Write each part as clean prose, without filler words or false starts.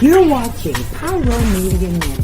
You're watching Pyro Media Network.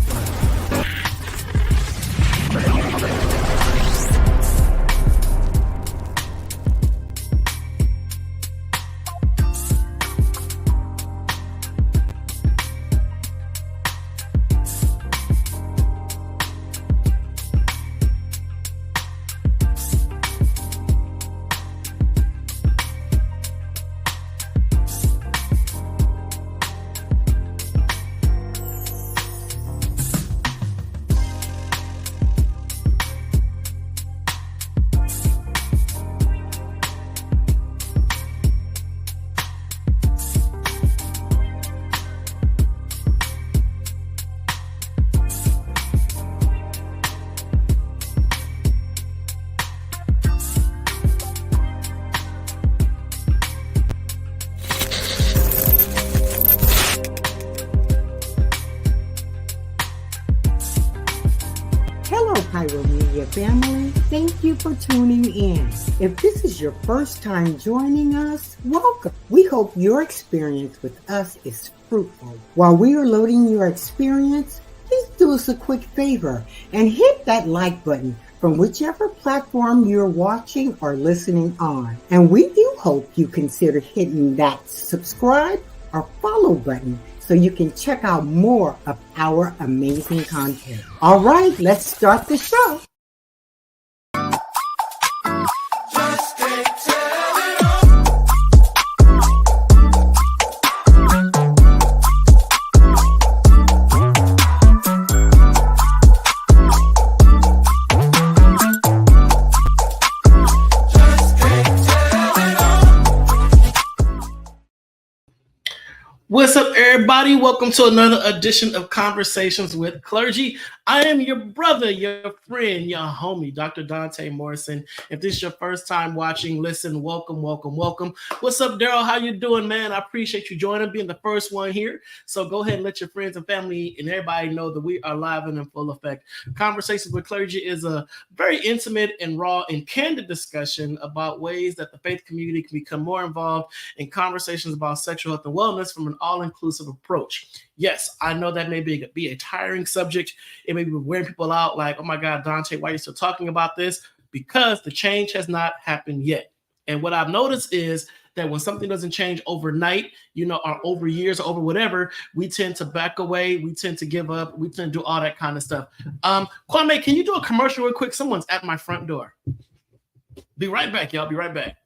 Hello, Pyro Media family. Thank you for tuning in. If this is your first time joining us, welcome. We hope your experience with us is fruitful. While we are loading your experience, please do us a quick favor and hit that like button from whichever platform you're watching or listening on. And we do hope you consider hitting that subscribe or follow button so you can check out more of our amazing content. All right, let's start the show. What's up, everybody? Welcome to another edition of Conversations with Clergy. I am your brother, your friend, your homie, Dr. Donta Morrison. If this is your first time watching, listen, welcome, welcome, welcome. What's up, Daryl? How you doing, man? I appreciate you joining, being the first one here. So go ahead and let your friends and family and everybody know that we are live and in full effect. Conversations with Clergy is a very intimate and raw and candid discussion about ways that the faith community can become more involved in conversations about sexual health and wellness from an all-inclusive approach. Yes, I know that may be a tiring subject. It may be wearing people out like, oh my God, Donta, why are you still talking about this? Because the change has not happened yet. And what I've noticed is that when something doesn't change overnight, or over years or over whatever, we tend to back away, we tend to give up, we tend to do all that kind of stuff. Kwame, can you do a commercial real quick? Someone's at my front door. Be right back, y'all. Be right back.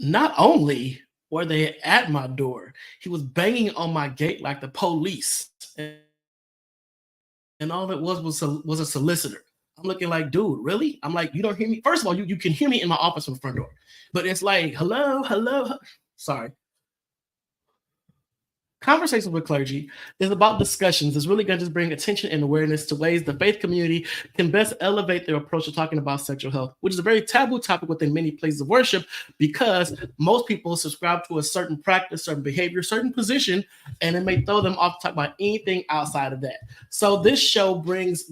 Not only were they at my door, he was banging on my gate like the police. And all it was a solicitor. I'm looking like, dude, really? I'm like, you don't hear me? First of all, you can hear me in my office from the front door. But it's like, hello. Sorry. Conversations with Clergy is about discussions. It's really going to just bring attention and awareness to ways the faith community can best elevate their approach to talking about sexual health, which is a very taboo topic within many places of worship because most people subscribe to a certain practice, certain behavior, certain position, and it may throw them off to talk about anything outside of that. So this show brings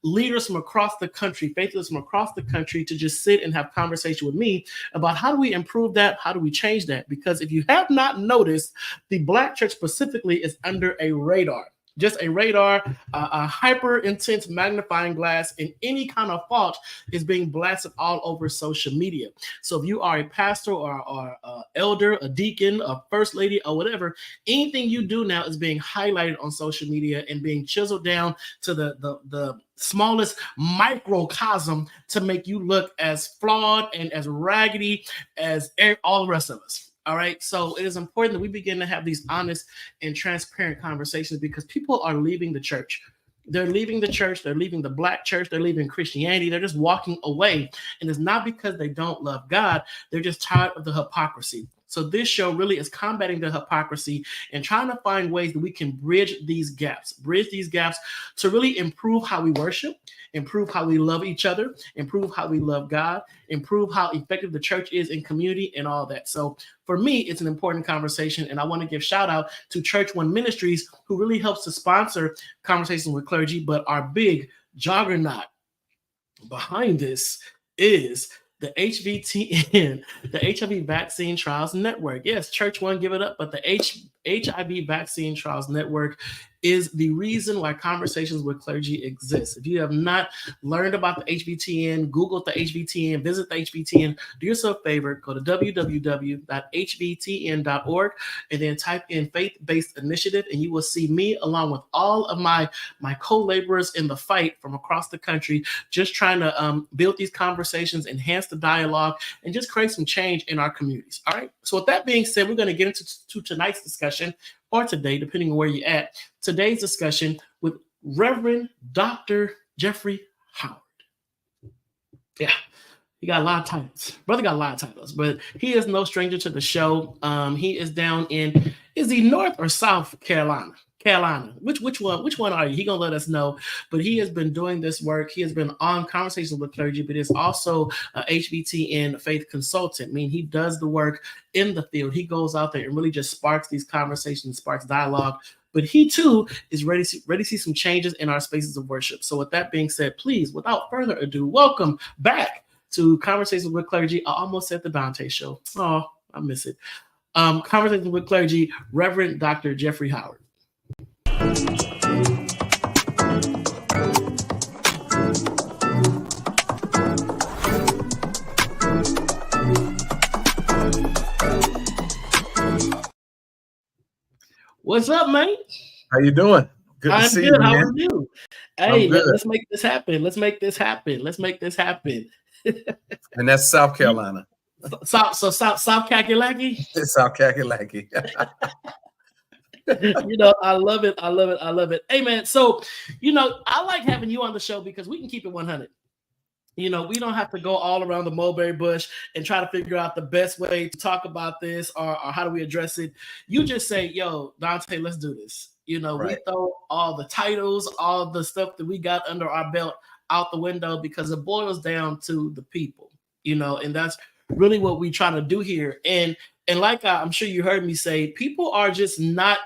leaders from across the country, faith leaders from across the country to just sit and have conversation with me about how do we improve that? How do we change that? Because if you have not noticed, the Black church specifically is under a radar. just a radar, a hyper intense magnifying glass, and any kind of fault is being blasted all over social media. So if you are a pastor or elder, a deacon, a first lady, or whatever, anything you do now is being highlighted on social media and being chiseled down to the smallest microcosm to make you look as flawed and as raggedy as all the rest of us. All right. So it is important that we begin to have these honest and transparent conversations because people are leaving the church. They're leaving the church. They're leaving the Black church. They're leaving Christianity. They're just walking away. And it's not because they don't love God. They're just tired of the hypocrisy. So this show really is combating the hypocrisy and trying to find ways that we can bridge these gaps to really improve how we worship, improve how we love each other, improve how we love God, improve how effective the church is in community and all that. So for me, it's an important conversation. And I want to give shout out to Church One Ministries, who really helps to sponsor Conversations with Clergy. But our big juggernaut behind this is the HVTN, the HIV Vaccine Trials Network. Yes, Church One, give it up, but the HIV Vaccine Trials Network is the reason why Conversations with Clergy exists. If you have not learned about the HVTN, Google the HVTN, visit the HVTN, do yourself a favor, go to www.hvtn.org and then type in faith-based initiative, and you will see me along with all of my co-laborers in the fight from across the country, just trying to build these conversations, enhance the dialogue, and just create some change in our communities. All right. So with that being said, we're going to get into tonight's discussion, or today, depending on where you're at. Today's discussion with Reverend Dr. Jeffrey Howard. Yeah, he got a lot of titles. Brother got a lot of titles, but he is no stranger to the show. He is down in, is he North or South Carolina? Which one are you? He gonna let us know. But he has been doing this work. He has been on Conversations with Clergy, but is also a HBTN faith consultant. I mean, he does the work in the field. He goes out there and really just sparks these conversations, sparks dialogue. But he too is ready to see some changes in our spaces of worship. So with that being said, please, without further ado, welcome back to Conversations with Clergy. I almost said the Donta show. Oh, I miss it. Conversations with Clergy, Reverend Dr. Jeffrey Howard. What's up, man? How you doing? Good to see you, man. How are you? Hey, let's make this happen. Let's make this happen. And that's South Carolina. South Kakalaki? It's South Kakalaki. I love it. Hey, man, so, I like having you on the show because we can keep it 100. We don't have to go all around the mulberry bush and try to figure out the best way to talk about this or how do we address it. You just say, yo, Donta, let's do this. Right. We throw all the titles, all the stuff that we got under our belt out the window because it boils down to the people, and that's really what we try to do here. And like I'm sure you heard me say, people are just not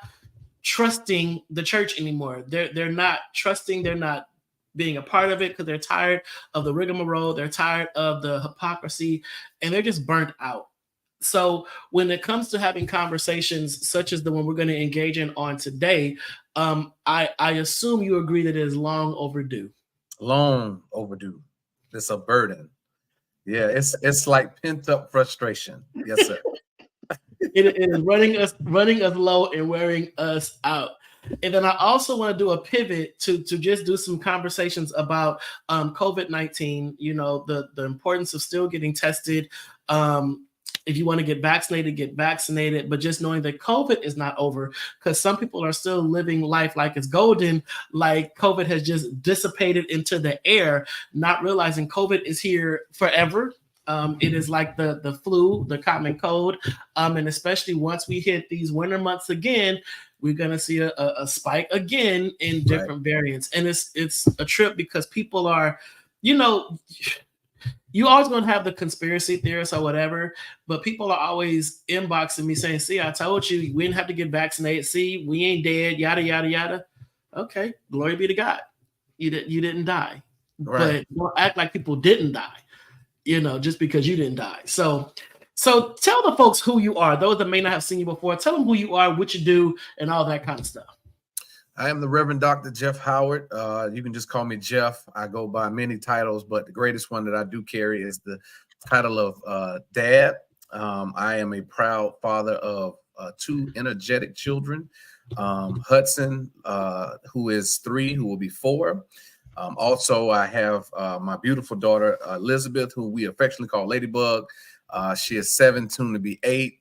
trusting the church anymore. They're not trusting. They're not being a part of it because they're tired of the rigmarole. They're tired of the hypocrisy, and they're just burnt out. So when it comes to having conversations such as the one we're going to engage in on today, I assume you agree that it is long overdue. Long overdue. It's a burden. Yeah, it's like pent up frustration. Yes, sir. It is running us low and wearing us out. And then I also want to do a pivot to just do some conversations about COVID-19, the importance of still getting tested. If you want to get vaccinated, but just knowing that COVID is not over because some people are still living life like it's golden, like COVID has just dissipated into the air, not realizing COVID is here forever. It is like the flu, the common cold. And especially once we hit these winter months again, we're going to see a spike again in different variants. And it's a trip because people are, you always going to have the conspiracy theorists or whatever, but people are always inboxing me saying, see, I told you, we didn't have to get vaccinated. See, we ain't dead, yada, yada, yada. Okay, glory be to God. You didn't die. Right. But don't act like people didn't die, just because you didn't die. So tell the folks who you are, those that may not have seen you before. Tell them who you are, what you do, and all that kind of stuff. I am the Reverend Dr. Jeff Howard. You can just call me Jeff. I go by many titles, but the greatest one that I do carry is the title of Dad. I am a proud father of 2 energetic children. Hudson, who is 3, who will be 4. Also, I have my beautiful daughter, Elizabeth, who we affectionately call Ladybug. She is 7, soon to be 8.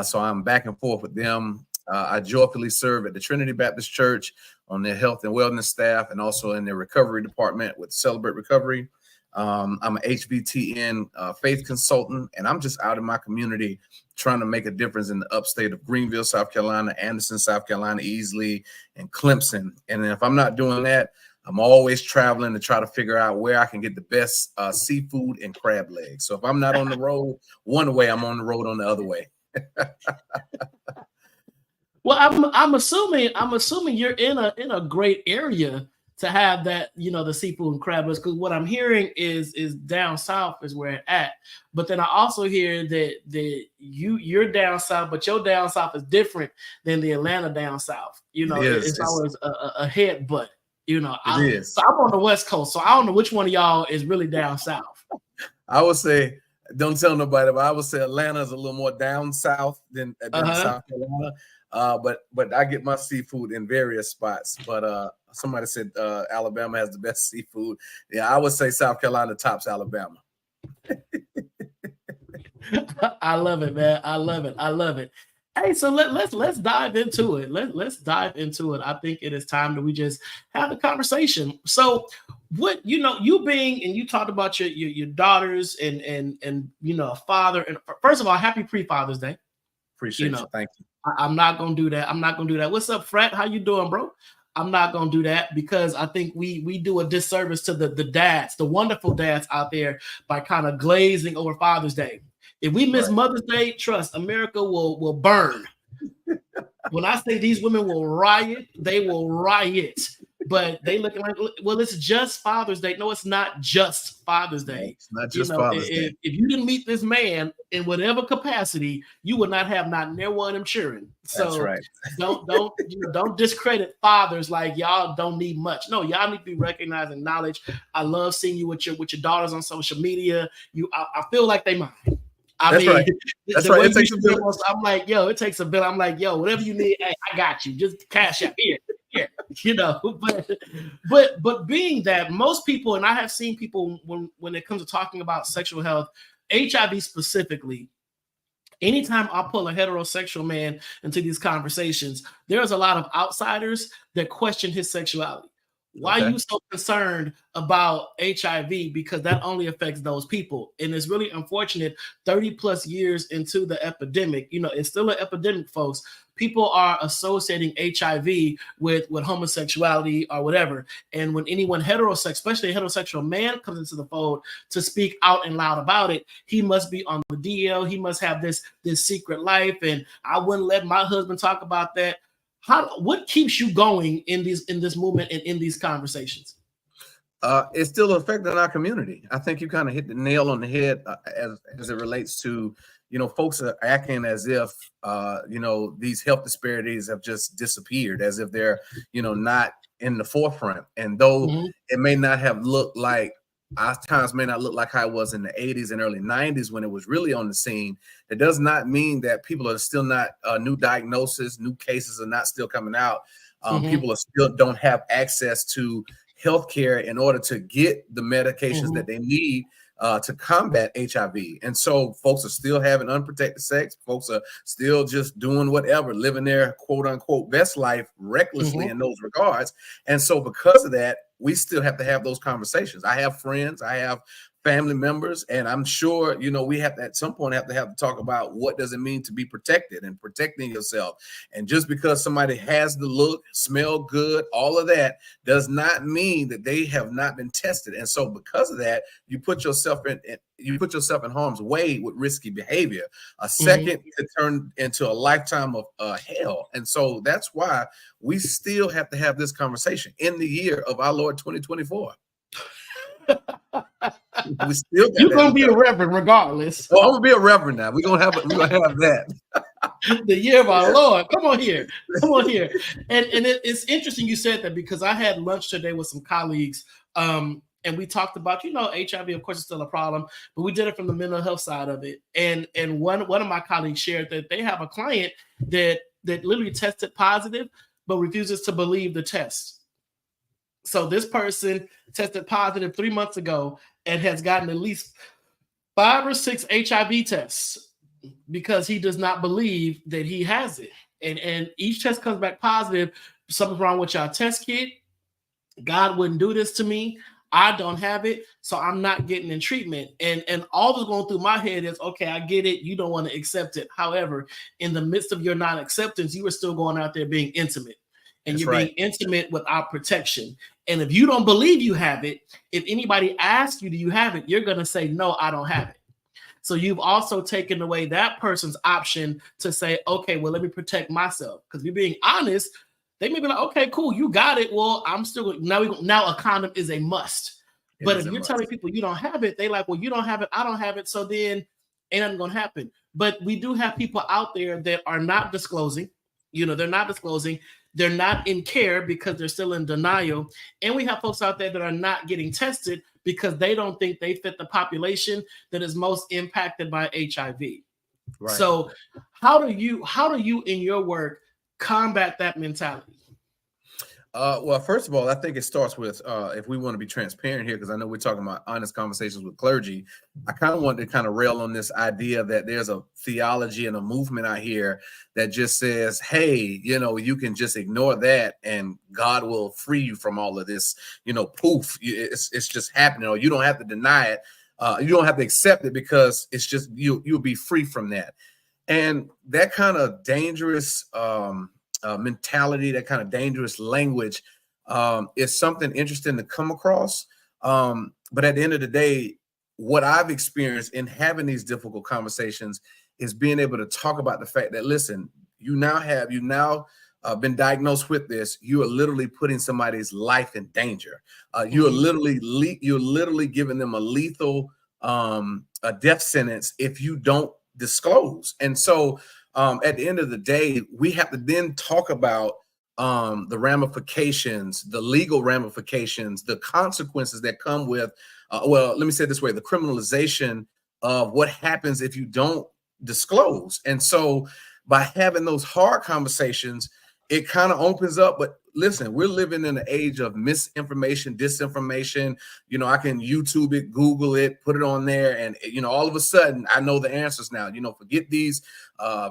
So I'm back and forth with them. I joyfully serve at the Trinity Baptist Church on their health and wellness staff, and also in their recovery department with Celebrate Recovery. I'm an HBTN faith consultant, and I'm just out in my community trying to make a difference in the upstate of Greenville, South Carolina, Anderson, South Carolina, Easley, and Clemson. And if I'm not doing that, I'm always traveling to try to figure out where I can get the best seafood and crab legs. So if I'm not on the road one way, I'm on the road on the other way. Well, I'm assuming you're in a great area to have that, the seafood and crab legs, because what I'm hearing is down south is where it's at. But then I also hear that you're down south, but your down south is different than the Atlanta down south. It's always a headbutt. So I'm on the West Coast, so I don't know which one of y'all is really down south. I would say, don't tell nobody, but I would say Atlanta is a little more down south than South Carolina. But I get my seafood in various spots. But somebody said Alabama has the best seafood. Yeah, I would say South Carolina tops Alabama. I love it, man. I love it. Hey, so let's dive into it. Let's dive into it. I think it is time that we just have a conversation. So, what you being, and you talked about your daughters and a father. And first of all, happy pre-Father's Day. Appreciate you. Thank you. I'm not gonna do that. What's up, Fred? How you doing, bro? I'm not gonna do that because I think we do a disservice to the dads, the wonderful dads out there, by kind of glazing over Father's Day. If we miss Mother's Day, trust America will burn. When I say these women will riot, they will riot. But they looking like, well, it's just Father's Day. No, it's not just Father's Day. It's not just Father's Day. If you didn't meet this man in whatever capacity, you would not have not near one of them cheering. So that's right. don't discredit fathers like y'all don't need much. No, y'all need to be recognized and acknowledged. I love seeing you with your daughters on social media. I feel like they mine. That's right. It takes a village. I'm like, yo, it takes a village. I'm like, yo, whatever you need, hey, I got you. Just cash out here. But being that most people, and I have seen people when it comes to talking about sexual health, HIV specifically, anytime I pull a heterosexual man into these conversations, there's a lot of outsiders that question his sexuality. Why are you so concerned about HIV? Because that only affects those people. And it's really unfortunate, 30 plus years into the epidemic, it's still an epidemic, folks. People are associating HIV with homosexuality or whatever. And when anyone heterosexual, especially a heterosexual man, comes into the fold to speak out and loud about it, he must be on the DL. He must have this secret life. And I wouldn't let my husband talk about that. What keeps you going in this movement and in these conversations? It's still affecting our community. I think you kind of hit the nail on the head as it relates to, folks are acting as if, these health disparities have just disappeared, as if they're, not in the forefront. And though it may not have looked like, our times may not look like how it was in the 80s and early 90s when it was really on the scene, it does not mean that people are still not new diagnoses, new cases are not still coming out. People are still don't have access to healthcare in order to get the medications that they need to combat HIV. And so folks are still having unprotected sex. Folks are still just doing whatever, living their quote unquote best life recklessly in those regards. And so because of that, we still have to have those conversations. I have friends, I have family members, and I'm sure, we have to at some point have to talk about what does it mean to be protected and protecting yourself. And just because somebody has the look, smell good, all of that does not mean that they have not been tested. And so because of that, you put yourself in harm's way with risky behavior. A second could turn into a lifetime of hell. And so that's why we still have to have this conversation in the year of our Lord 2024. We still you're gonna be a reverend regardless. Oh, I'm gonna be a reverend now. We're gonna have that. The year of our Lord. Come on here. Come on here. And it's interesting you said that, because I had lunch today with some colleagues, and we talked about, HIV, of course, is still a problem, but we did it from the mental health side of it. And one of my colleagues shared that they have a client that literally tested positive, but refuses to believe the test. So this person tested positive 3 months ago and has gotten at least 5 or 6 HIV tests because he does not believe that he has it. And each test comes back positive. Something's wrong with your test kit. God wouldn't do this to me. I don't have it, so I'm not getting in treatment. And all that's going through my head is, okay, I get it. You don't want to accept it. However, in the midst of your non-acceptance, you are still going out there being intimate. And That's you're right. being intimate without protection. And if you don't believe you have it, if anybody asks you, do you have it? You're going to say, no, I don't have it. So you've also taken away that person's option to say, okay, well, let me protect myself. Because if you're being honest, they may be like, okay, cool, you got it. Well, I'm still now a condom is a must. But if you're telling people you don't have it, they like, well, you don't have it, I don't have it. So then ain't nothing going to happen. But we do have people out there that are not disclosing. They're not disclosing. They're not in care because they're still in denial. And we have folks out there that are not getting tested because they don't think they fit the population that is most impacted by HIV. Right. So how do you in your work combat that mentality? Well, first of all, I think it starts with, if we want to be transparent here, because I know we're talking about honest conversations with clergy, I kind of wanted to kind of rail on this idea that there's a theology and a movement out here that just says, hey, you can just ignore that and God will free you from all of this, poof, it's just happening, or you don't have to deny it. You don't have to accept it because it's just, you'll be free from that. And that kind of dangerous, mentality, that kind of dangerous language is something interesting to come across. But at the end of the day, what I've experienced in having these difficult conversations is being able to talk about the fact that, listen, you now been diagnosed with this. You are literally putting somebody's life in danger. You're literally giving them a lethal a death sentence if you don't disclose. And so at the end of the day, we have to then talk about the ramifications, the legal ramifications, the consequences that come with, well, let me say it this way, the criminalization of what happens if you don't disclose. And so by having those hard conversations, it kind of opens up. But listen, we're living in an age of misinformation, disinformation. I can YouTube it, Google it, put it on there. And, all of a sudden I know the answers now. Forget these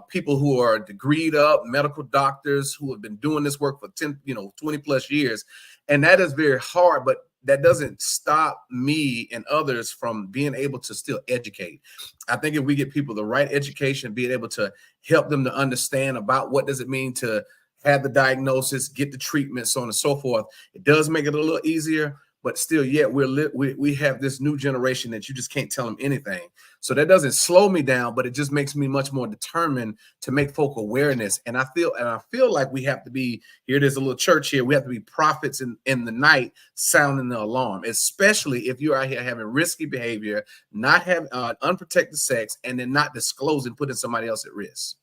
people who are degreed up, medical doctors who have been doing this work for 20 plus years. And that is very hard, but that doesn't stop me and others from being able to still educate. I think if we get people the right education, being able to help them to understand about what does it mean to have the diagnosis, get the treatment, so on and so forth, it does make it a little easier. But still, yet we have this new generation that you just can't tell them anything. So that doesn't slow me down, but it just makes me much more determined to make folk awareness. And I feel like we have to be here. There's a little church here. We have to be prophets in the night, sounding the alarm, especially if you're out here having risky behavior, not having unprotected sex, and then not disclosing, putting somebody else at risk.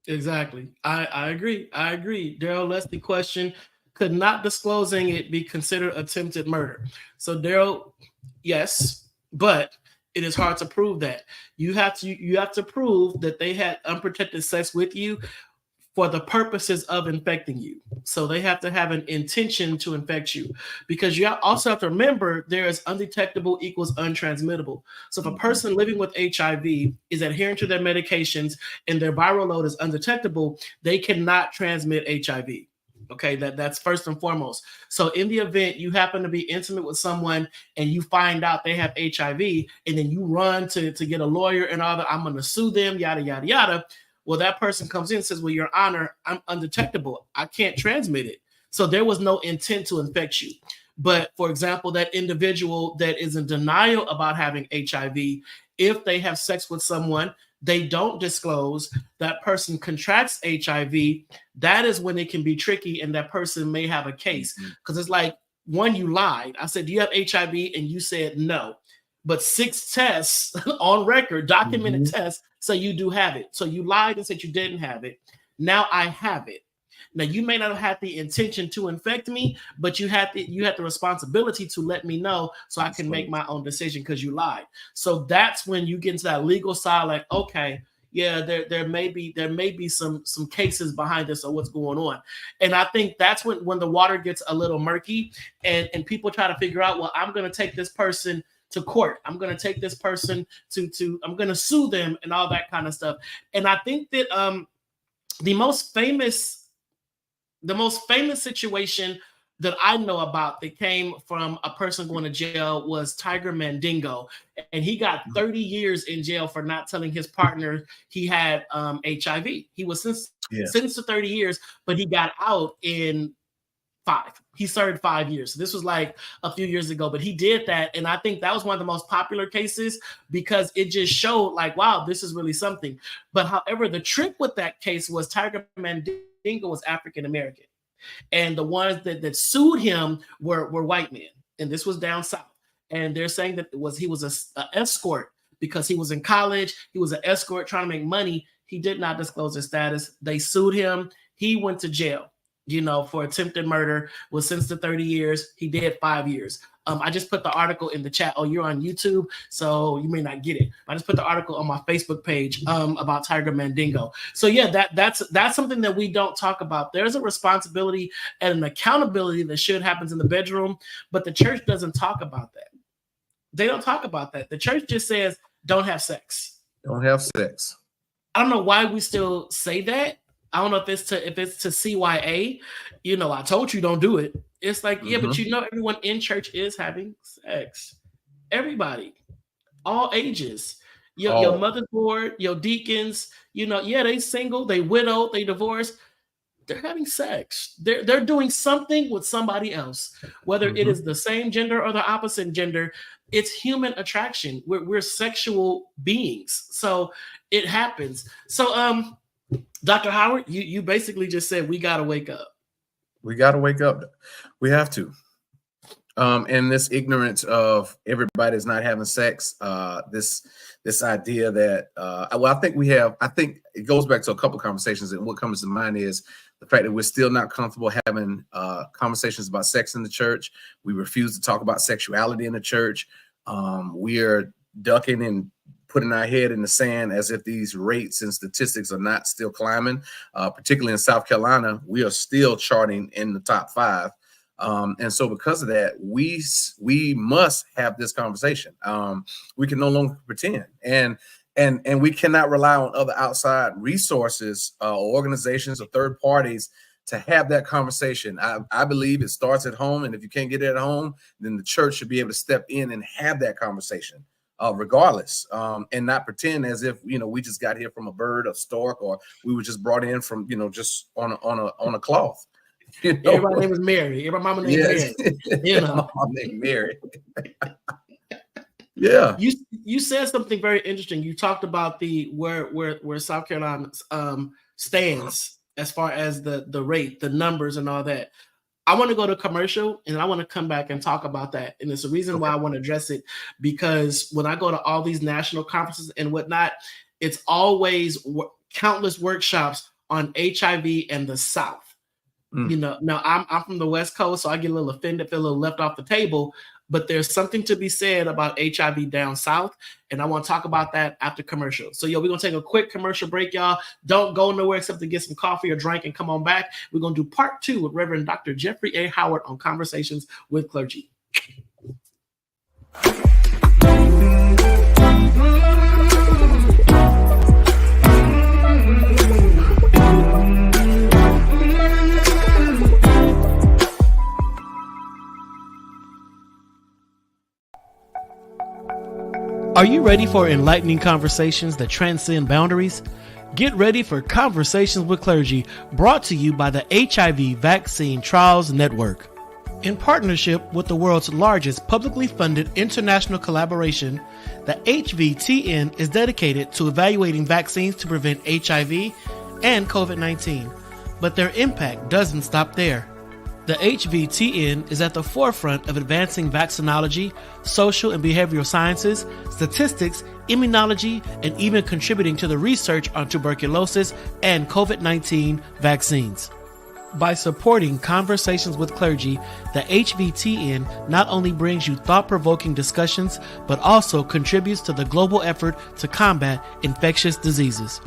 Exactly. I agree. Daryl, let's the question. Could not disclosing it be considered attempted murder? So Daryl, yes, but it is hard to prove that. You have to prove that they had unprotected sex with you for the purposes of infecting you. So they have to have an intention to infect you, because you also have to remember there is undetectable equals untransmittable. So if a person living with HIV is adhering to their medications and their viral load is undetectable, they cannot transmit HIV. Okay, that's first and foremost. So in the event you happen to be intimate with someone and you find out they have HIV, and then you run to get a lawyer and all that, I'm going to sue them, yada, yada, yada. Well, that person comes in and says, well, Your Honor, I'm undetectable. I can't transmit it. So there was no intent to infect you. But for example, that individual that is in denial about having HIV, if they have sex with someone, they don't disclose, that person contracts HIV, that is when it can be tricky and that person may have a case. Because it's like, one, you lied. I said, do you have HIV? And you said no. but 6 tests on record, documented tests, so you do have it. So you lied and said you didn't have it. Now I have it. Now you may not have had the intention to infect me, but you had the responsibility to let me know so I can make my own decision because you lied. So that's when you get into that legal side, like, okay, yeah, there may be some cases behind this or what's going on. And I think that's when the water gets a little murky and people try to figure out, well, I'm going to take this person to court. I'm going to take this person to I'm going to sue them and all that kind of stuff. And I think that the most famous situation that I know about that came from a person going to jail was Tiger Mandingo. And he got 30 years in jail for not telling his partner he had HIV. He was sentenced to 30 years, but he got out in 5. He served 5 years. So this was like a few years ago, but he did that. And I think that was one of the most popular cases because it just showed like, wow, this is really something. But however, the trick with that case was Tiger Mandingo was African-American. And the ones that sued him were white men. And this was down south. And they're saying that he was an escort because he was in college. He was an escort trying to make money. He did not disclose his status. They sued him. He went to jail, for attempted murder, was sentenced to 30 years. He did 5 years. I just put the article in the chat. Oh, you're on YouTube, so you may not get it. I just put the article on my Facebook page about Tiger Mandingo. So yeah, that's something that we don't talk about. There's a responsibility and an accountability that should happen in the bedroom, but the church doesn't talk about that. They don't talk about that. The church just says, don't have sex. Don't have sex. I don't know why we still say that. I don't know if it's to CYA. I told you don't do it. It's like, yeah, but everyone in church is having sex. Everybody, all ages. Your mother's board, your deacons, they single, they widowed, they divorced. They're having sex. They're doing something with somebody else, whether it is the same gender or the opposite gender. It's human attraction. We're sexual beings, so it happens. So, Dr. Howard, you basically just said we got to wake up. We got to wake up. We have to. And this ignorance of everybody's not having sex, this idea that, I think it goes back to a couple of conversations, and what comes to mind is the fact that we're still not comfortable having conversations about sex in the church. We refuse to talk about sexuality in the church. We are ducking and putting our head in the sand as if these rates and statistics are not still climbing. Particularly in South Carolina, we are still charting in the top 5. And so because of that, we must have this conversation. We can no longer pretend, and we cannot rely on other outside resources, organizations, or third parties to have that conversation. I believe it starts at home, and if you can't get it at home, then the church should be able to step in and have that conversation. Regardless, and not pretend as if we just got here from a bird, a stork, or we were just brought in from just on a cloth. Everybody's name was Mary. Everybody mama named Mary. Mama named Mary. Yeah. You said something very interesting. You talked about where South Carolina stands as far as the rate, the numbers, and all that. I want to go to commercial, and I want to come back and talk about that. And it's the reason why I want to address it, because when I go to all these national conferences and whatnot, it's always countless workshops on HIV and the South. Now I'm from the West Coast, so I get a little offended, feel a little left off the table. But there's something to be said about HIV down south, and I want to talk about that after commercial. So, we're going to take a quick commercial break, y'all. Don't go nowhere except to get some coffee or drink and come on back. We're going to do part 2 with Reverend Dr. Jeffrey A. Howard on Conversations with Clergy. Are you ready for enlightening conversations that transcend boundaries? Get ready for Conversations with Clergy, brought to you by the HIV Vaccine Trials Network. In partnership with the world's largest publicly funded international collaboration, the HVTN is dedicated to evaluating vaccines to prevent HIV and COVID-19. But their impact doesn't stop there. The HVTN is at the forefront of advancing vaccinology, social and behavioral sciences, statistics, immunology, and even contributing to the research on tuberculosis and COVID-19 vaccines. By supporting Conversations with Clergy, the HVTN not only brings you thought-provoking discussions, but also contributes to the global effort to combat infectious diseases.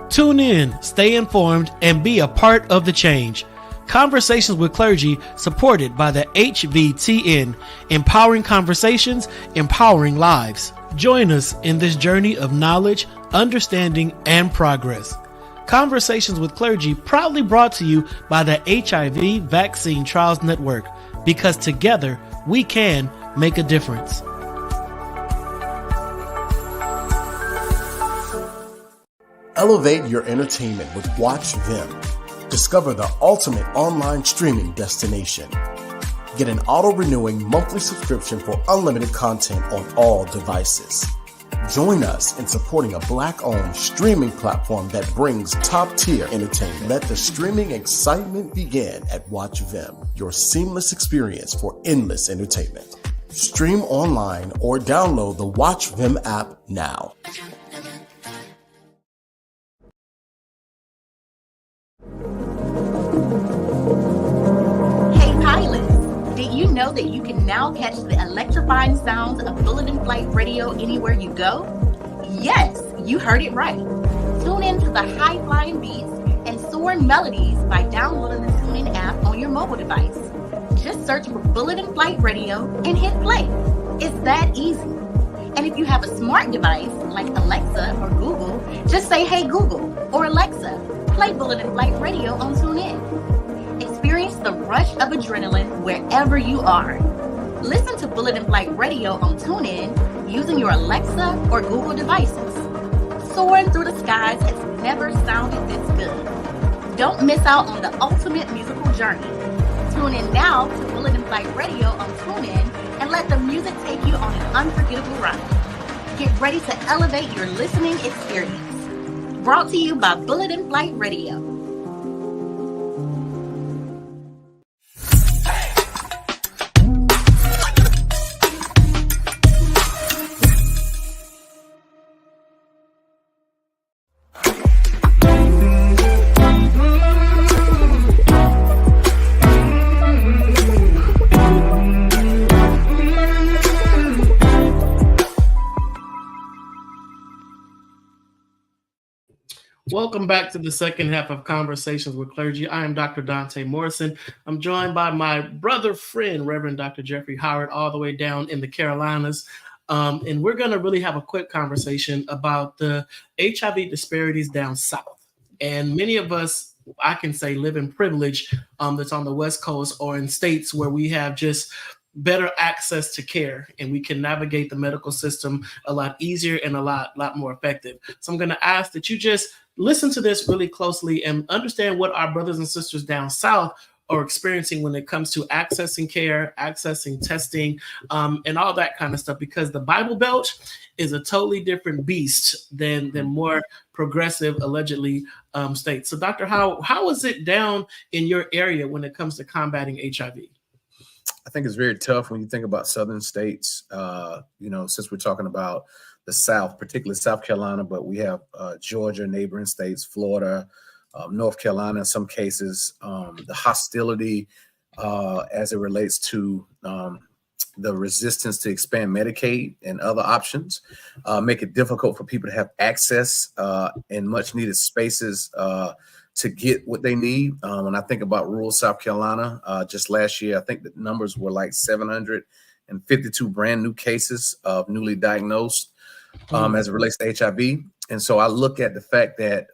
Tune in, stay informed, and be a part of the change. Conversations with Clergy, supported by the HVTN, empowering conversations, empowering lives. Join us in this journey of knowledge, understanding, and progress. Conversations with Clergy, proudly brought to you by the HIV Vaccine Trials Network, because together we can make a difference. Elevate your entertainment with Watch Vim. Discover the ultimate online streaming destination. Get an auto-renewing monthly subscription for unlimited content on all devices. Join us in supporting a Black-owned streaming platform that brings top-tier entertainment. Let the streaming excitement begin at Watch Vim, your seamless experience for endless entertainment. Stream online or download the Watch Vim app now. Did you know that you can now catch the electrifying sounds of Bulletin Flight Radio anywhere you go? Yes, you heard it right. Tune in to the high-flying beats and soaring melodies by downloading the TuneIn app on your mobile device. Just search for Bulletin Flight Radio and hit play. It's that easy. And if you have a smart device like Alexa or Google, just say, "Hey Google," or "Alexa, play Bulletin Flight Radio on TuneIn." Experience the rush of adrenaline wherever you are. Listen to Bulletin Flight Radio on TuneIn using your Alexa or Google devices. Soaring through the skies has never sounded this good. Don't miss out on the ultimate musical journey. Tune in now to Bulletin Flight Radio on TuneIn and let the music take you on an unforgettable ride. Get ready to elevate your listening experience. Brought to you by Bulletin Flight Radio. Welcome back to the second half of Conversations with Clergy. I am Dr. Donta Morrison. I'm joined by my brother friend, Reverend Dr. Jeffrey Howard, all the way down in the Carolinas. And we're going to really have a quick conversation about the HIV disparities down south. And many of us, I can say, live in privilege that's on the West Coast or in states where we have just better access to care and we can navigate the medical system a lot easier and a lot more effective. So I'm going to ask that you just listen to this really closely and understand what our brothers and sisters down south are experiencing when it comes to accessing care, accessing testing, and all that kind of stuff, because the Bible Belt is a totally different beast than more progressive, allegedly, states. So Dr. how is it down in your area when it comes to combating HIV? I think it's very tough when you think about southern states, since we're talking about the South, particularly South Carolina, but we have Georgia, neighboring states, Florida, North Carolina, in some cases, the hostility as it relates to the resistance to expand Medicaid and other options make it difficult for people to have access in much needed spaces to get what they need. When I think about rural South Carolina, just last year, I think the numbers were like 752 brand new cases of newly diagnosed as it relates to HIV. And so I look at the fact that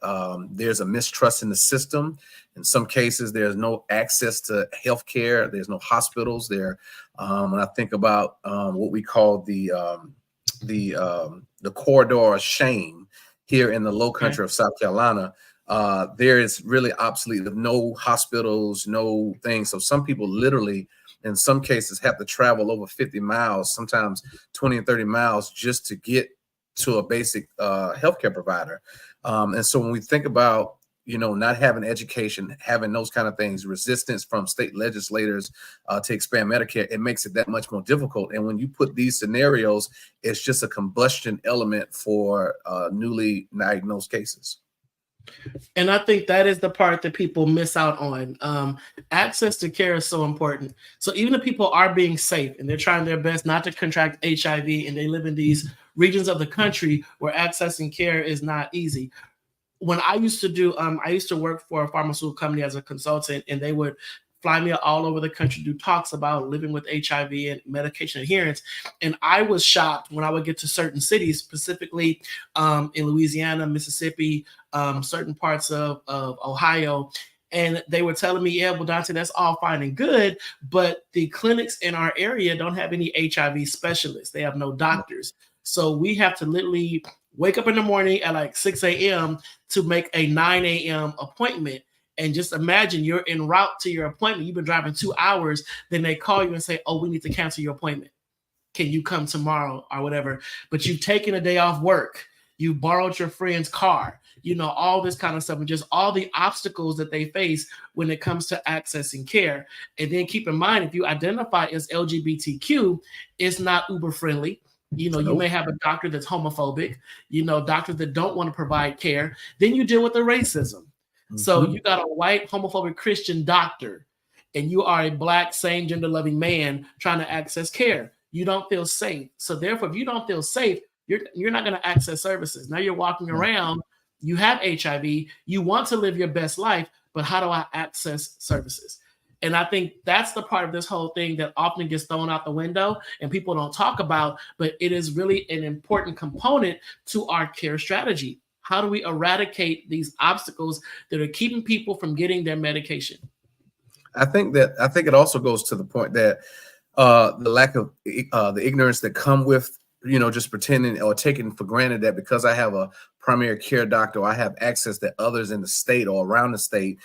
there's a mistrust in the system. In some cases, there's no access to health care. There's no hospitals there. When I think about what we call the corridor of shame here in the low country of South Carolina, there is really obsolete of no hospitals, no things. So some people literally, in some cases, have to travel over 50 miles, sometimes 20 and 30 miles just to get to a basic healthcare provider. And so when we think about not having education, having those kind of things, resistance from state legislators to expand Medicare, it makes it that much more difficult. And when you put these scenarios, it's just a combustion element for newly diagnosed cases. And I think that is the part that people miss out on. Access to care is so important. So even if people are being safe and they're trying their best not to contract HIV, and they live in these regions of the country where accessing care is not easy. When I used to work for a pharmaceutical company as a consultant, and they would fly me all over the country, do talks about living with HIV and medication adherence. And I was shocked when I would get to certain cities, specifically in Louisiana, Mississippi, certain parts of Ohio. And they were telling me, yeah, well, Donta, that's all fine and good, but the clinics in our area don't have any HIV specialists. They have no doctors. So we have to literally wake up in the morning at like 6 a.m. to make a 9 a.m. appointment. And just imagine you're en route to your appointment. You've been driving 2 hours. Then they call you and say, oh, we need to cancel your appointment. Can you come tomorrow or whatever? But you've taken a day off work. You borrowed your friend's car, all this kind of stuff, and just all the obstacles that they face when it comes to accessing care. And then keep in mind, if you identify as LGBTQ, it's not uber friendly. You may have a doctor that's homophobic, doctors that don't want to provide care. Then you deal with the racism. Mm-hmm. So you got a white homophobic Christian doctor, and you are a Black same gender loving man trying to access care. You don't feel safe. So therefore, if you don't feel safe, you're not going to access services. Now you're walking around, you have HIV, you want to live your best life, but how do I access services? And I think that's the part of this whole thing that often gets thrown out the window and people don't talk about, but it is really an important component to our care strategy. How do we eradicate these obstacles that are keeping people from getting their medication? I think it also goes to the point that the lack of the ignorance that come with, just pretending or taking for granted that because I have a primary care doctor, or I have access that others in the state or around the state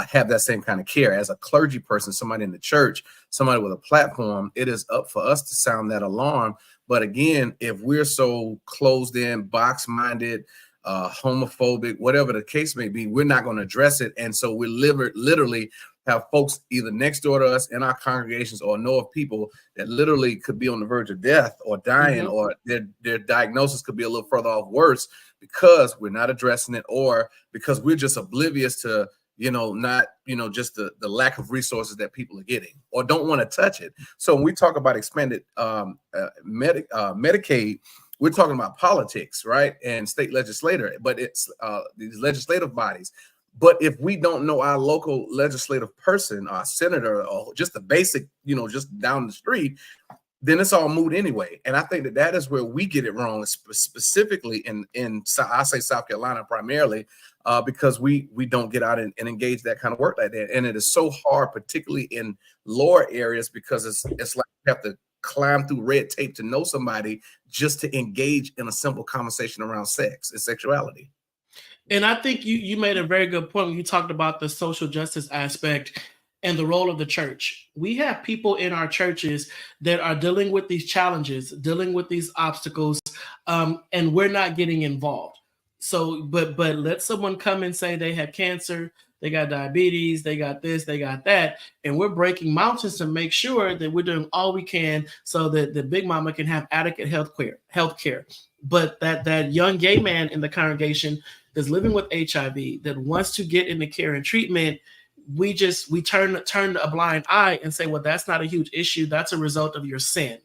have that same kind of care. As a clergy person, somebody in the church, somebody with a platform, it is up for us to sound that alarm. But again, if we're so closed in, box-minded, homophobic, whatever the case may be, we're not going to address it. And so we literally have folks either next door to us in our congregations or know of people that literally could be on the verge of death or dying, or their diagnosis could be a little further off worse because we're not addressing it, or because we're just oblivious to just the lack of resources that people are getting or don't want to touch it. So when we talk about expanded Medicaid, we're talking about politics, right? And state legislator, but it's these legislative bodies. But if we don't know our local legislative person, our senator, or just the basic, just down the street, then it's all moot anyway. And I think that is where we get it wrong, specifically in I say South Carolina primarily, because we don't get out and engage that kind of work like that. And it is so hard, particularly in lower areas, because it's like you have to climb through red tape to know somebody just to engage in a simple conversation around sex and sexuality. And I think you made a very good point when you talked about the social justice aspect and the role of the church. We have people in our churches that are dealing with these challenges, dealing with these obstacles, and we're not getting involved. So, but let someone come and say they have cancer, they got diabetes, they got this, they got that, and we're breaking mountains to make sure that we're doing all we can so that the big mama can have adequate health care. But that young gay man in the congregation that's living with HIV that wants to get into care and treatment, we turn a blind eye and say, well, that's not a huge issue. That's a result of your sin.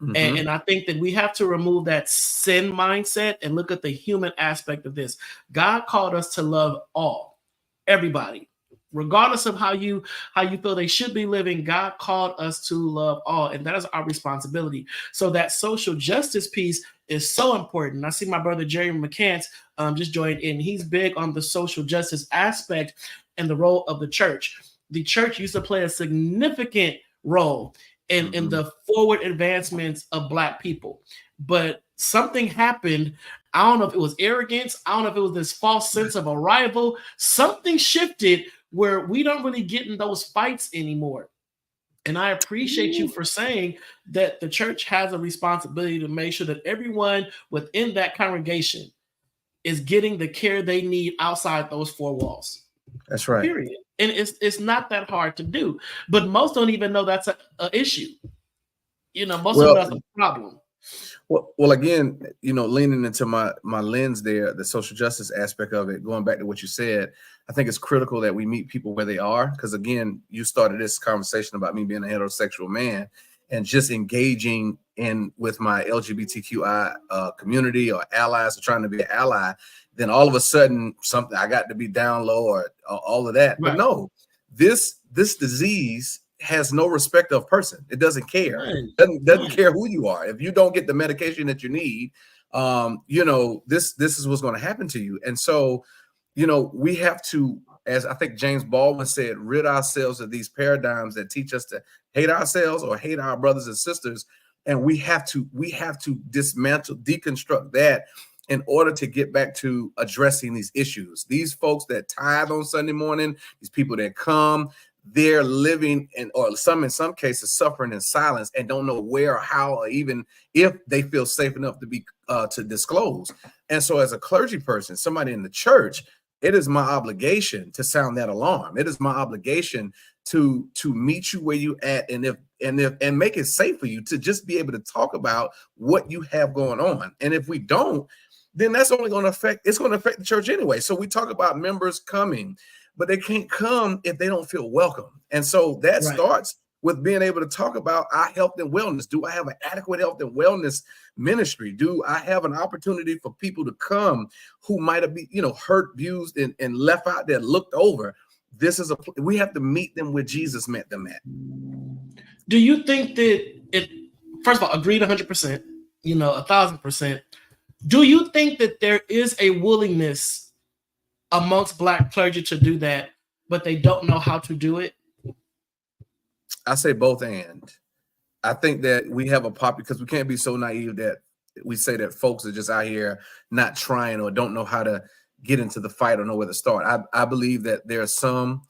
Mm-hmm. And I think that we have to remove that sin mindset and look at the human aspect of this. God called us to love everybody, regardless of how you feel they should be living. God called us to love all, and that is our responsibility. So that social justice piece is so important. I see my brother Jerry McCants just joined in. He's big on the social justice aspect and the role of the church. The church used to play a significant role in the forward advancements of Black people, but something happened. I don't know if it was arrogance. I don't know if it was this false sense of arrival. Something shifted where we don't really get in those fights anymore. And I appreciate you for saying that the church has a responsibility to make sure that everyone within that congregation is getting the care they need outside those four walls. That's right. Period. And it's not that hard to do, but most don't even know that's a issue. You know, most of them that's a problem. Well, again, you know, leaning into my lens there, the social justice aspect of it, going back to what you said, I think it's critical that we meet people where they are. Because again, you started this conversation about me being a heterosexual man and just engaging in with my LGBTQI community or allies or trying to be an ally. Then all of a sudden, something I got to be down low or all of that. Right. But no, this disease has no respect of person. It doesn't care. Doesn't care who you are. If you don't get the medication that you need, you know, this is what's going to happen to you. And so, you know, we have to, as I think James Baldwin said, rid ourselves of these paradigms that teach us to hate ourselves or hate our brothers and sisters. And we have to dismantle, deconstruct that in order to get back to addressing these issues. These folks that tithe on Sunday morning, these people that come, they're living in some cases suffering in silence and don't know where or how or even if they feel safe enough to be to disclose. And so as a clergy person, somebody in the church, it is my obligation to sound that alarm. It is my obligation to meet you where you at and make it safe for you to just be able to talk about what you have going on. And if we don't, then that's only going to affect the church anyway. So we talk about members coming, but they can't come if they don't feel welcome. And so that starts with being able to talk about our health and wellness. Do I have an adequate health and wellness ministry? Do I have an opportunity for people to come who might have been, you know, hurt, abused, and left out there, looked over? We have to meet them where Jesus met them at. Do you think that first of all, agreed 100%, you know, 1,000%. Do you think that there is a willingness amongst Black clergy to do that, but they don't know how to do it? I say both and. I think that we have because we can't be so naive that we say that folks are just out here not trying or don't know how to get into the fight or know where to start. I believe that there are some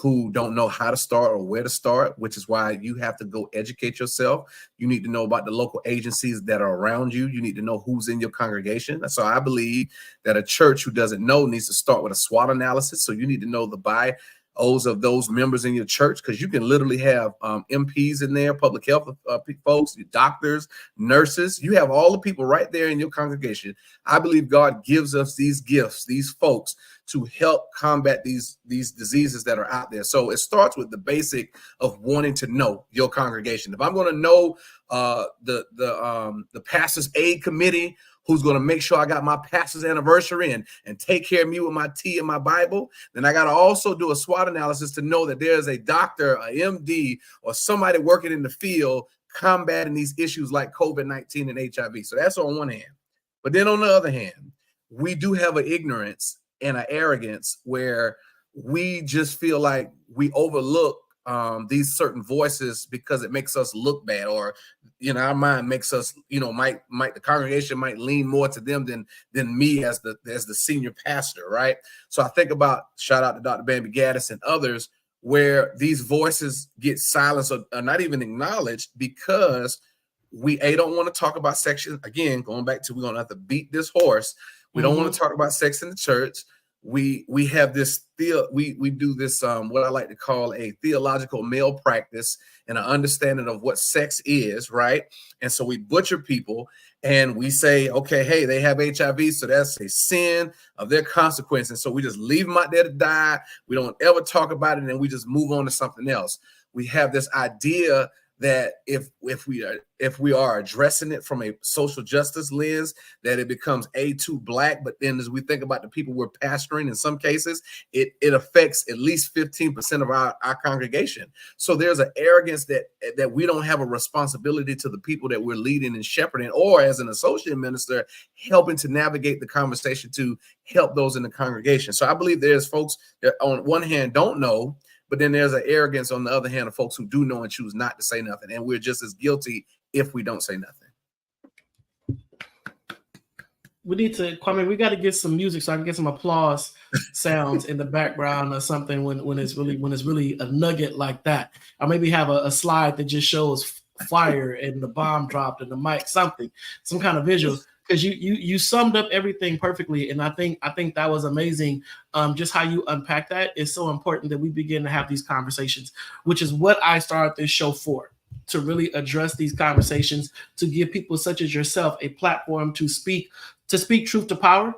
who don't know how to start or where to start, which is why you have to go educate yourself. You need to know about the local agencies that are around you. You need to know who's in your congregation. So I believe that a church who doesn't know needs to start with a SWOT analysis. So you need to know the bios of those members in your church, because you can literally have MPs in there, public health folks, doctors, nurses. You have all the people right there in your congregation. I believe God gives us these gifts, these folks, to help combat these diseases that are out there. So it starts with the basic of wanting to know your congregation. If I'm going to know the pastor's aid committee, who's going to make sure I got my pastor's anniversary and take care of me with my tea and my Bible, then I got to also do a SWOT analysis to know that there's a doctor, a MD, or somebody working in the field combating these issues like COVID-19 and HIV. So that's on one hand. But then on the other hand, we do have an ignorance and an arrogance where we just feel like we overlook these certain voices because it makes us look bad, or, you know, our mind makes us, you know, might the congregation might lean more to them than me as the senior pastor, right? So I think about, shout out to Dr. Bambi Gaddis and others, where these voices get silenced or not even acknowledged because we don't want to talk about sex. Again, going back to, we're going to have to beat this horse. We don't want to talk about sex in the church. We have this we do this what I like to call a theological malpractice and an understanding of what sex is, right? And so we butcher people and we say, okay, hey, they have HIV, so that's a sin of their consequence. And so we just leave them out there to die. We don't ever talk about it, and we just move on to something else. We have this idea that if we are addressing it from a social justice lens, that it becomes too Black. But then as we think about the people we're pastoring, in some cases, it affects at least 15% of our congregation. So there's an arrogance that we don't have a responsibility to the people that we're leading and shepherding, or as an associate minister, helping to navigate the conversation to help those in the congregation. So I believe there's folks that on one hand don't know, but then there's an arrogance on the other hand of folks who do know and choose not to say nothing. And we're just as guilty if we don't say nothing. We need to, Kwame, we got to get some music so I can get some applause sounds in the background or something when it's really a nugget like that. Or maybe have a slide that just shows fire and the bomb dropped and the mic, some kind of visual. because you summed up everything perfectly, and I think that was amazing. Just how you unpack that is so important that we begin to have these conversations, which is what I started this show for, to really address these conversations, to give people such as yourself a platform to speak truth to power,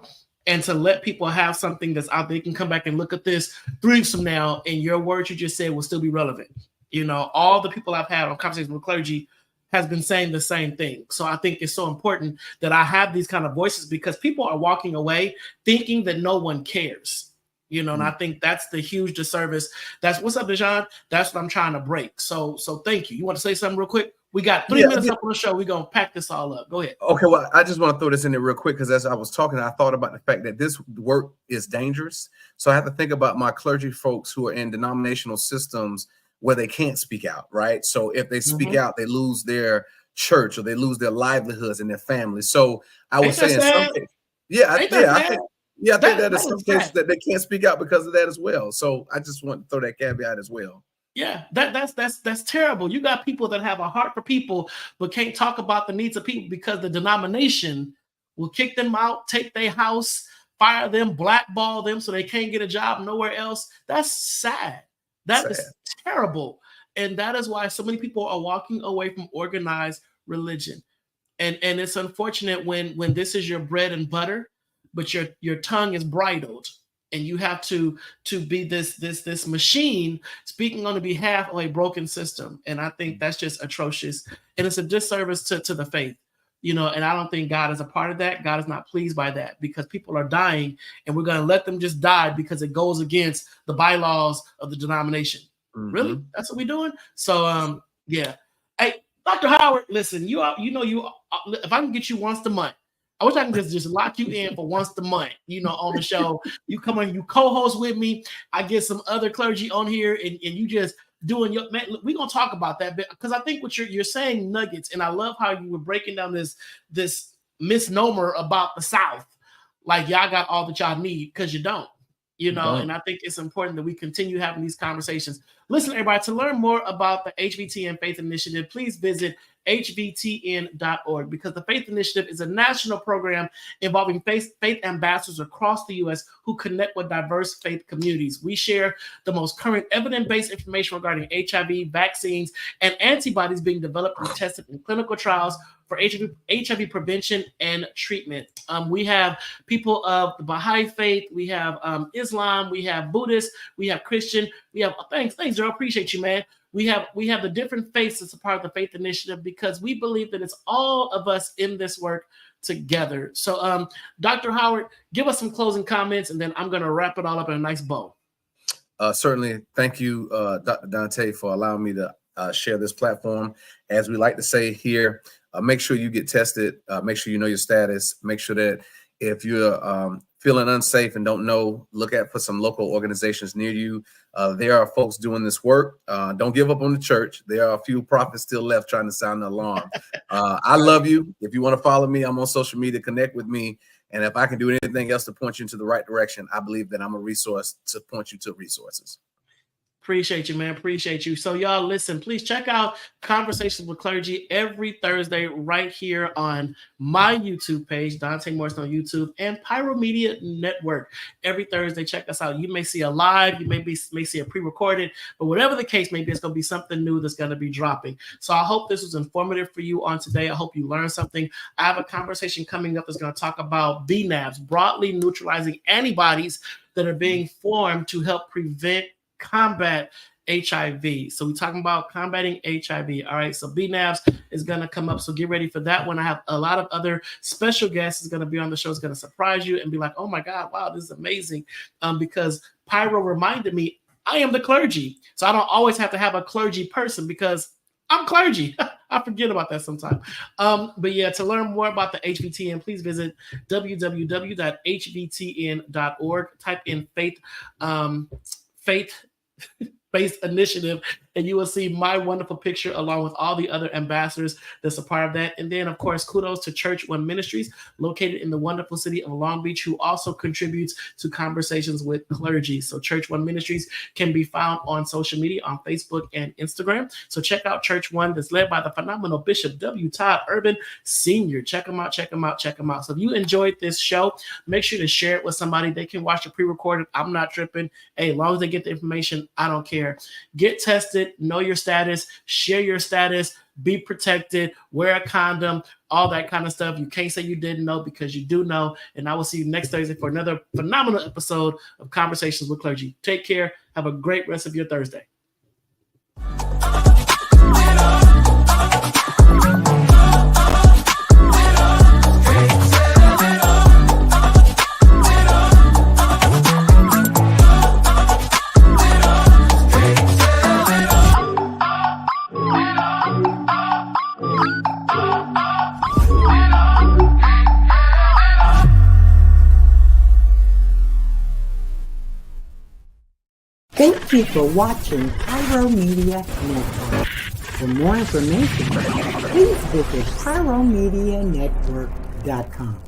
and to let people have something that's out there. They can come back and look at this 3 weeks from now, and your words you just said will still be relevant. You know, all the people I've had on Conversations with Clergy has been saying the same thing. So I think it's so important that I have these kind of voices, because people are walking away thinking that no one cares. You know, and I think that's the huge disservice. That's what's up, Dejan. That's what I'm trying to break. So thank you. You want to say something real quick? We got 3 minutes up on the show. We're going to pack this all up. Go ahead. Okay, well, I just want to throw this in there real quick, because as I was talking, I thought about the fact that this work is dangerous. So I have to think about my clergy folks who are in denominational systems where they can't speak out, right? So if they speak out, they lose their church, or they lose their livelihoods and their families. So I would say in some cases, I think that in some cases that they can't speak out because of that as well. So I just want to throw that caveat as well. Yeah, that's terrible. You got people that have a heart for people, but can't talk about the needs of people because the denomination will kick them out, take their house, fire them, blackball them so they can't get a job nowhere else. That's sad. That is terrible. And that is why so many people are walking away from organized religion. And it's unfortunate when this is your bread and butter, but your tongue is bridled. And you have to be this machine speaking on the behalf of a broken system. And I think that's just atrocious. And it's a disservice to the faith, you know, and I don't think God is a part of that. God is not pleased by that, because people are dying, and we're going to let them just die because it goes against the bylaws of the denomination. Really? That's what we're doing? So, yeah. Hey, Dr. Howard, listen, if I can get you once a month, I wish I can just lock you in for once a month, you know, on the show. You come on, you co-host with me. I get some other clergy on here, and you just doing your, man, we're going to talk about that bit, because I think what you're saying nuggets, and I love how you were breaking down this misnomer about the South. Like, y'all got all that y'all need, because you don't. You know, and I think it's important that we continue having these conversations. Listen, everybody, to learn more about the HVTN Faith Initiative, please visit hvtn.org, because the Faith Initiative is a national program involving faith ambassadors across the U.S. who connect with diverse faith communities. We share the most current evidence-based information regarding HIV, vaccines, and antibodies being developed and tested in clinical trials for HIV prevention and treatment. We have people of the Baha'i faith, we have Islam, we have Buddhist, we have Christian, we have thanks, Joe, appreciate you, man. We have the different faiths as a part of the Faith Initiative, because we believe that it's all of us in this work together. So, Dr. Howard, give us some closing comments, and then I'm going to wrap it all up in a nice bow. Certainly. Thank you, Dr. Donta, for allowing me to share this platform. As we like to say here, make sure you get tested. Make sure you know your status. Make sure that if you're feeling unsafe and don't know, look for some local organizations near you. There are folks doing this work. Don't give up on the church. There are a few prophets still left trying to sound the alarm. I love you. If you want to follow me, I'm on social media. Connect with me. And if I can do anything else to point you into the right direction, I believe that I'm a resource to point you to resources. Appreciate you, man. Appreciate you. So y'all, listen, please check out Conversations with Clergy every Thursday right here on my YouTube page, Donta Morrison on YouTube, and Pyro Media Network. Every Thursday, check us out. You may see a live, you may see a pre-recorded, but whatever the case may be, it's going to be something new that's going to be dropping. So I hope this was informative for you on today. I hope you learned something. I have a conversation coming up that's going to talk about BNABs, broadly neutralizing antibodies that are being formed to help combat HIV. So we're talking about combating HIV. All right. So BNABs is going to come up. So get ready for that one. I have a lot of other special guests is going to be on the show. It's going to surprise you and be like, oh my God, wow, this is amazing. Because Pyro reminded me, I am the clergy. So I don't always have to have a clergy person, because I'm clergy. I forget about that sometimes. But yeah, to learn more about the HVTN, please visit www.hvtn.org. Type in faith-based initiative, and you will see my wonderful picture along with all the other ambassadors that's a part of that. And then, of course, kudos to Church One Ministries, located in the wonderful city of Long Beach, who also contributes to Conversations with Clergy. So Church One Ministries can be found on social media on Facebook and Instagram. So check out Church One, that's led by the phenomenal Bishop W. Todd Urban Sr. Check them out, check them out, check them out. So if you enjoyed this show, make sure to share it with somebody. They can watch the pre-recorded. I'm not tripping. Hey, as long as they get the information, I don't care. Get tested, know your status, share your status, be protected, wear a condom, all that kind of stuff. You can't say you didn't know, because you do know. And I will see you next Thursday for another phenomenal episode of Conversations with Clergy. Take care. Have a great rest of your Thursday. Thank you for watching Pyro Media Network. For more information, please visit pyromedianetwork.com.